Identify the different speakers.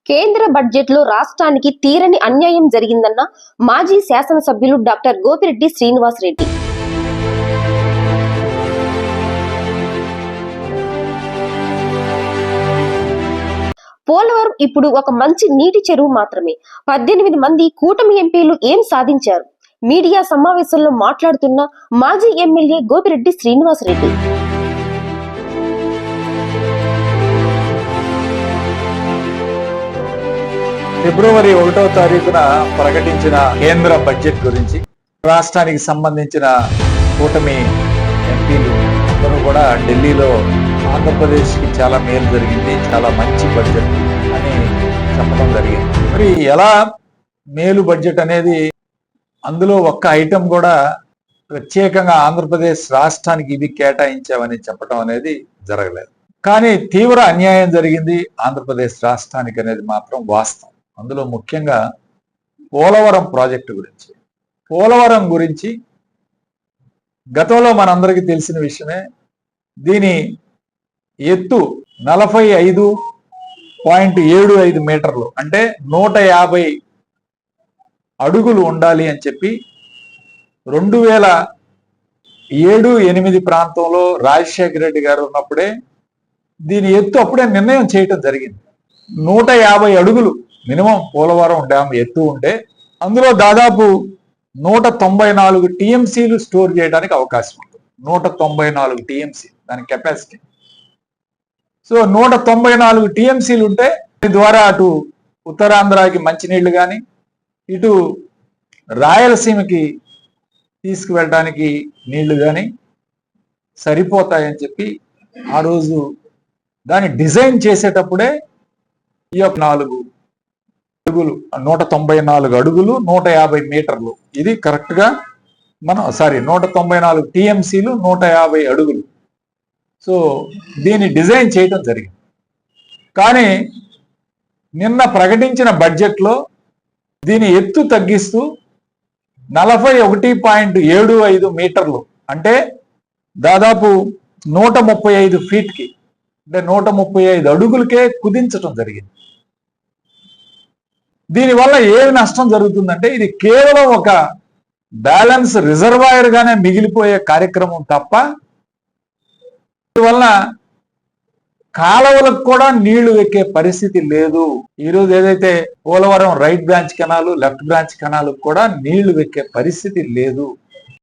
Speaker 1: కేంద్ర బడ్జెట్లో రాష్ట్రానికి తీరని అన్యాయం జరిగిందన్న మాజీ శాసనసభ్యులు డాక్టర్ గోపిరెడ్డి శ్రీనివాస్ రెడ్డి. పోలవరం ఇప్పుడు ఒక మంచి నీటి చెరువు మాత్రమే. 18 మంది కూటమి ఎంపీలు ఏం సాధించారు? మీడియా సమావేశంలో మాట్లాడుతున్న మాజీ ఎమ్మెల్యే గోపిరెడ్డి శ్రీనివాస్ రెడ్డి.
Speaker 2: ఫిబ్రవరి 1వ తారీఖున ప్రకటించిన కేంద్ర బడ్జెట్ గురించి రాష్ట్రానికి సంబంధించిన కూటమి ఎంపీలు అందరూ కూడా ఢిల్లీలో ఆంధ్రప్రదేశ్కి చాలా మేలు జరిగింది, చాలా మంచి బడ్జెట్ అని చెప్పడం జరిగింది. మరి ఎలా మేలు బడ్జెట్ అనేది, అందులో ఒక్క ఐటెం కూడా ప్రత్యేకంగా ఆంధ్రప్రదేశ్ రాష్ట్రానికి ఇది కేటాయించామని చెప్పడం అనేది జరగలేదు. కానీ తీవ్ర అన్యాయం జరిగింది ఆంధ్రప్రదేశ్ రాష్ట్రానికి అనేది మాత్రం వాస్తవం. అందులో ముఖ్యంగా పోలవరం ప్రాజెక్టు గురించి. పోలవరం గురించి గతంలో మనందరికీ తెలిసిన విషయమే. దీని ఎత్తు 45.75 మీటర్లు, అంటే 150 అడుగులు ఉండాలి అని చెప్పి 2007-8 ప్రాంతంలో రాజశేఖర రెడ్డి గారు ఉన్నప్పుడే దీని ఎత్తు అప్పుడే నిర్ణయం చేయటం జరిగింది. 150 అడుగులు మినిమం పోలవరం డ్యామ్ ఎత్తు ఉంటే అందులో దాదాపు 194 టీఎంసీలు స్టోర్ చేయడానికి అవకాశం ఉంటుంది. 194 టీఎంసీ దాని కెపాసిటీ. సో 194 టీఎంసీలు ఉంటే దీని ద్వారా అటు ఉత్తరాంధ్రకి మంచినీళ్లు కానీ ఇటు రాయలసీమకి తీసుకువెళ్ళడానికి నీళ్లు కానీ సరిపోతాయని చెప్పి ఆ రోజు దాన్ని డిజైన్ చేసేటప్పుడే ఈ యొక్క 194 అడుగులు 150 మీటర్లు, ఇది కరెక్ట్ గా 194 టీఎంసీలు 150 అడుగులు. సో దీన్ని డిజైన్ చేయడం జరిగింది. కానీ నిన్న ప్రకటించిన బడ్జెట్లో దీని ఎత్తు తగ్గిస్తూ 41.75 మీటర్లు, అంటే దాదాపు 135 ఫీట్కి, అంటే 135 అడుగులకే కుదించడం జరిగింది. దీనివల్ల ఏమి నష్టం జరుగుతుందంటే ఇది కేవలం ఒక బ్యాలెన్స్ రిజర్వాయర్ గానే మిగిలిపోయే కార్యక్రమం తప్ప దీనివల్ల కాలువలకు కూడా నీళ్లు ఎక్కే పరిస్థితి లేదు. ఈరోజు ఏదైతే Polavaram right branch canal, left branch canal కూడా నీళ్లు ఎక్కే పరిస్థితి లేదు.